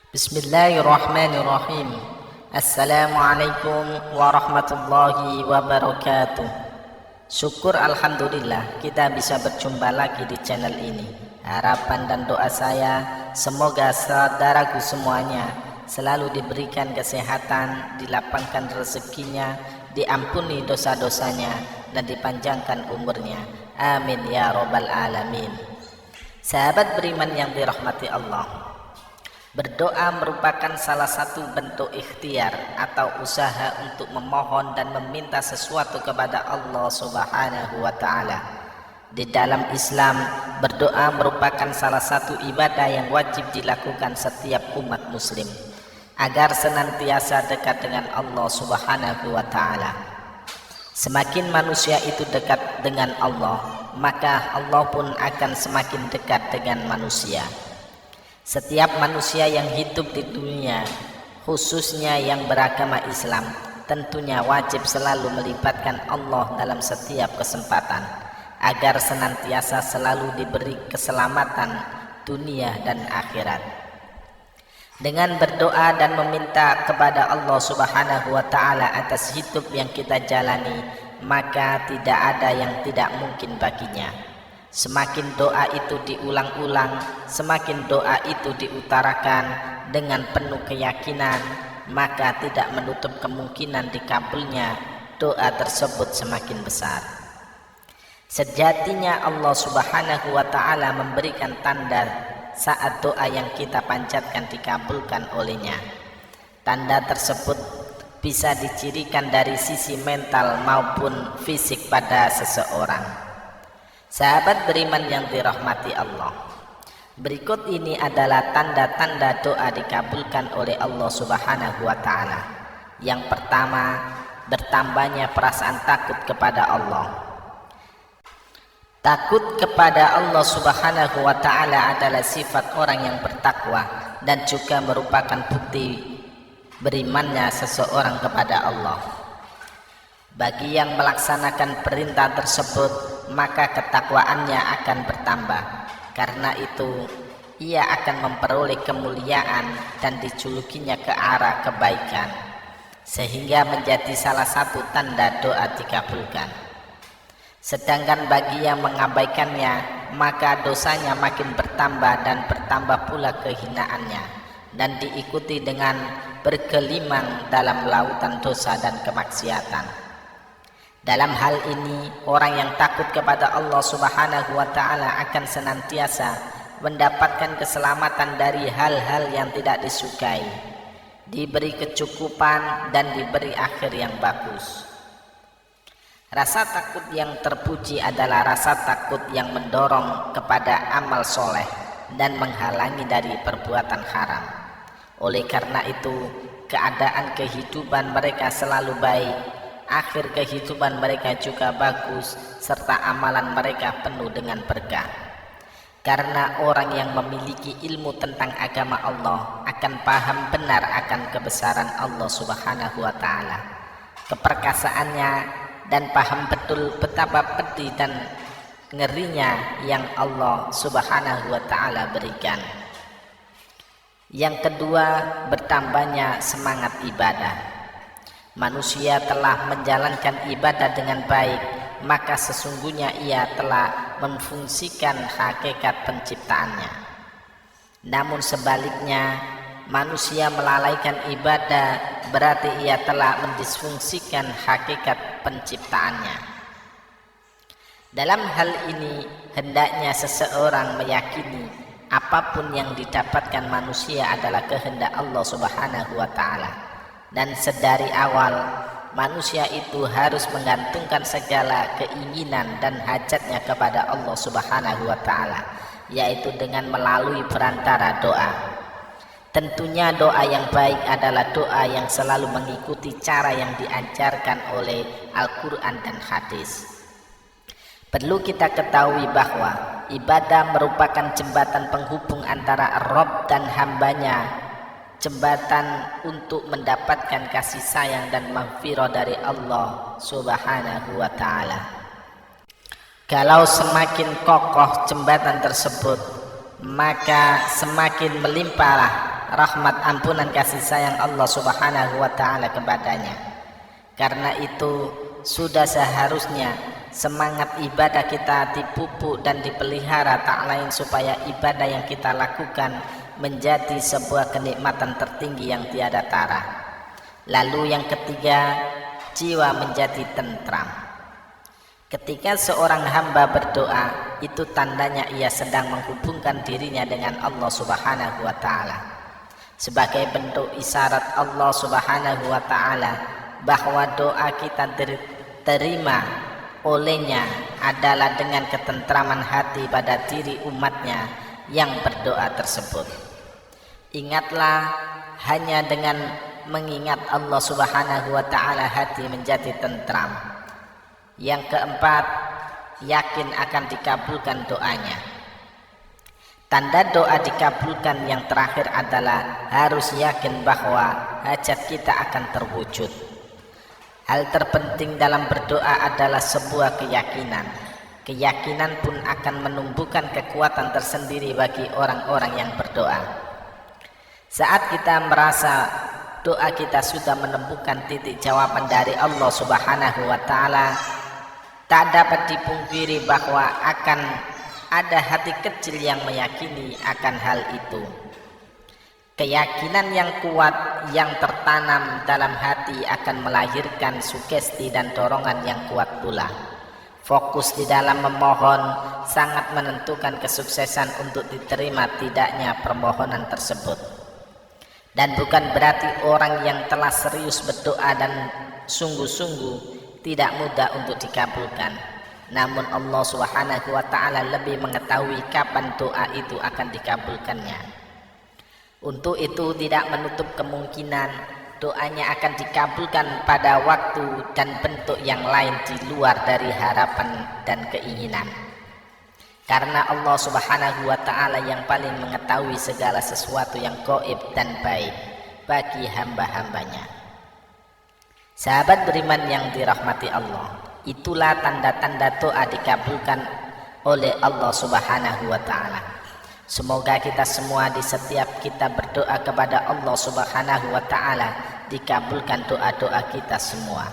Bismillahirrahmanirrahim. Assalamualaikum warahmatullahi wabarakatuh. Syukur alhamdulillah kita bisa berjumpa lagi di channel ini. Harapan dan doa saya semoga saudaraku semuanya selalu diberikan kesehatan, dilapangkan rezekinya, diampuni dosa-dosanya, dan dipanjangkan umurnya. Amin ya robbal alamin. Sahabat beriman yang dirahmati Allah, berdoa merupakan salah satu bentuk ikhtiar atau usaha untuk memohon dan meminta sesuatu kepada Allah Subhanahu wa Ta'ala. Di dalam Islam, berdoa merupakan salah satu ibadah yang wajib dilakukan setiap umat Muslim agar senantiasa dekat dengan Allah Subhanahu wa Ta'ala. Semakin manusia itu dekat dengan Allah, maka Allah pun akan semakin dekat dengan manusia. Setiap manusia yang hidup di dunia, khususnya yang beragama Islam, tentunya wajib selalu melibatkan Allah dalam setiap kesempatan agar senantiasa selalu diberi keselamatan dunia dan akhirat. Dengan berdoa dan meminta kepada Allah Subhanahu wa Ta'ala atas hidup yang kita jalani, maka tidak ada yang tidak mungkin baginya. Semakin doa itu diulang-ulang, semakin doa itu diutarakan dengan penuh keyakinan, maka tidak menutup kemungkinan dikabulnya doa tersebut semakin besar. Sejatinya Allah Subhanahu wa Ta'ala memberikan tanda saat doa yang kita panjatkan dikabulkan olehnya. Tanda tersebut bisa dicirikan dari sisi mental maupun fisik pada seseorang. Sahabat beriman yang dirahmati Allah, berikut ini adalah tanda-tanda doa dikabulkan oleh Allah Subhanahu wa Ta'ala. Yang pertama, bertambahnya perasaan takut kepada Allah. Takut kepada Allah Subhanahu wa Ta'ala adalah sifat orang yang bertakwa dan juga merupakan bukti berimannya seseorang kepada Allah. Bagi yang melaksanakan perintah tersebut, maka ketakwaannya akan bertambah. Karena itu, ia akan memperoleh kemuliaan dan dijulukinya ke arah kebaikan, sehingga menjadi salah satu tanda doa dikabulkan. Sedangkan bagi yang mengabaikannya, maka dosanya makin bertambah dan bertambah pula kehinaannya, dan diikuti dengan bergelimang dalam lautan dosa dan kemaksiatan. Dalam hal ini, orang yang takut kepada Allah Subhanahu wa Ta'ala akan senantiasa mendapatkan keselamatan dari hal-hal yang tidak disukai, diberi kecukupan dan diberi akhir yang bagus. Rasa takut yang terpuji adalah rasa takut yang mendorong kepada amal soleh dan menghalangi dari perbuatan haram. Oleh karena itu, keadaan kehidupan mereka selalu baik, akhir kehidupan mereka juga bagus, serta amalan mereka penuh dengan berkah. Karena orang yang memiliki ilmu tentang agama Allah akan paham benar akan kebesaran Allah Subhanahu wa Ta'ala, keperkasaannya, dan paham betul betapa pedih dan ngerinya yang Allah Subhanahu wa Ta'ala berikan. Yang kedua, bertambahnya semangat ibadah. Manusia telah menjalankan ibadah dengan baik, maka sesungguhnya ia telah memfungsikan hakikat penciptaannya. Namun sebaliknya, manusia melalaikan ibadah, berarti ia telah mendisfungsikan hakikat penciptaannya. Dalam hal ini, hendaknya seseorang meyakini apapun yang didapatkan manusia adalah kehendak Allah Subhanahu wa Ta'ala. Dan sedari awal, manusia itu harus menggantungkan segala keinginan dan hajatnya kepada Allah Subhanahu wa Ta'ala, yaitu dengan melalui perantara doa. Tentunya doa yang baik adalah doa yang selalu mengikuti cara yang diajarkan oleh Al-Quran dan hadis. Perlu kita ketahui bahwa ibadah merupakan jembatan penghubung antara Rabb dan hambanya, jembatan untuk mendapatkan kasih sayang dan maghfirah dari Allah Subhanahu wa Ta'ala. Kalau semakin kokoh jembatan tersebut, maka semakin melimpahlah rahmat ampunan kasih sayang Allah Subhanahu wa taala kepadanya. Karena itu sudah seharusnya semangat ibadah kita dipupuk dan dipelihara, tak lain supaya ibadah yang kita lakukan menjadi sebuah kenikmatan tertinggi yang tiada tara. Lalu yang ketiga, jiwa menjadi tentram. Ketika seorang hamba berdoa, itu tandanya ia sedang menghubungkan dirinya dengan Allah Subhanahu wa taala. Sebagai bentuk isyarat Allah Subhanahu wa taala bahwa doa kita diterima olehnya adalah dengan ketentraman hati pada diri umatnya yang berdoa tersebut. Ingatlah, hanya dengan mengingat Allah Subhanahu wa taala hati menjadi tentram. Yang keempat, yakin akan dikabulkan doanya. Tanda doa dikabulkan yang terakhir adalah harus yakin bahwa hajat kita akan terwujud. Hal terpenting dalam berdoa adalah sebuah keyakinan. Keyakinan pun akan menumbuhkan kekuatan tersendiri bagi orang-orang yang berdoa. Saat kita merasa doa kita sudah menemukan titik jawaban dari Allah Subhanahu wa taala, tak dapat dipungkiri bahwa akan ada hati kecil yang meyakini akan hal itu. Keyakinan yang kuat yang tertanam dalam hati akan melahirkan sugesti dan dorongan yang kuat pula. Fokus di dalam memohon sangat menentukan kesuksesan untuk diterima tidaknya permohonan tersebut. Dan bukan berarti orang yang telah serius berdoa dan sungguh-sungguh tidak mudah untuk dikabulkan. Namun Allah Subhanahu wa taala lebih mengetahui kapan doa itu akan dikabulkannya. Untuk itu tidak menutup kemungkinan doanya akan dikabulkan pada waktu dan bentuk yang lain di luar dari harapan dan keinginan. Karena Allah Subhanahu wa taala yang paling mengetahui segala sesuatu yang gaib dan baik bagi hamba-hambanya. Sahabat beriman yang dirahmati Allah, itulah tanda-tanda doa dikabulkan oleh Allah Subhanahu wa taala. Semoga kita semua di setiap kita berdoa kepada Allah Subhanahu wa taala dikabulkan doa-doa kita semua.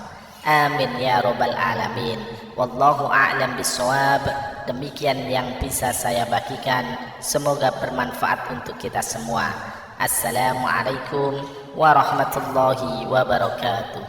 Amin ya rabbal alamin. Wallahu a'lam bishawab. Demikian yang bisa saya bagikan, semoga bermanfaat untuk kita semua. Assalamualaikum warahmatullahi wabarakatuh.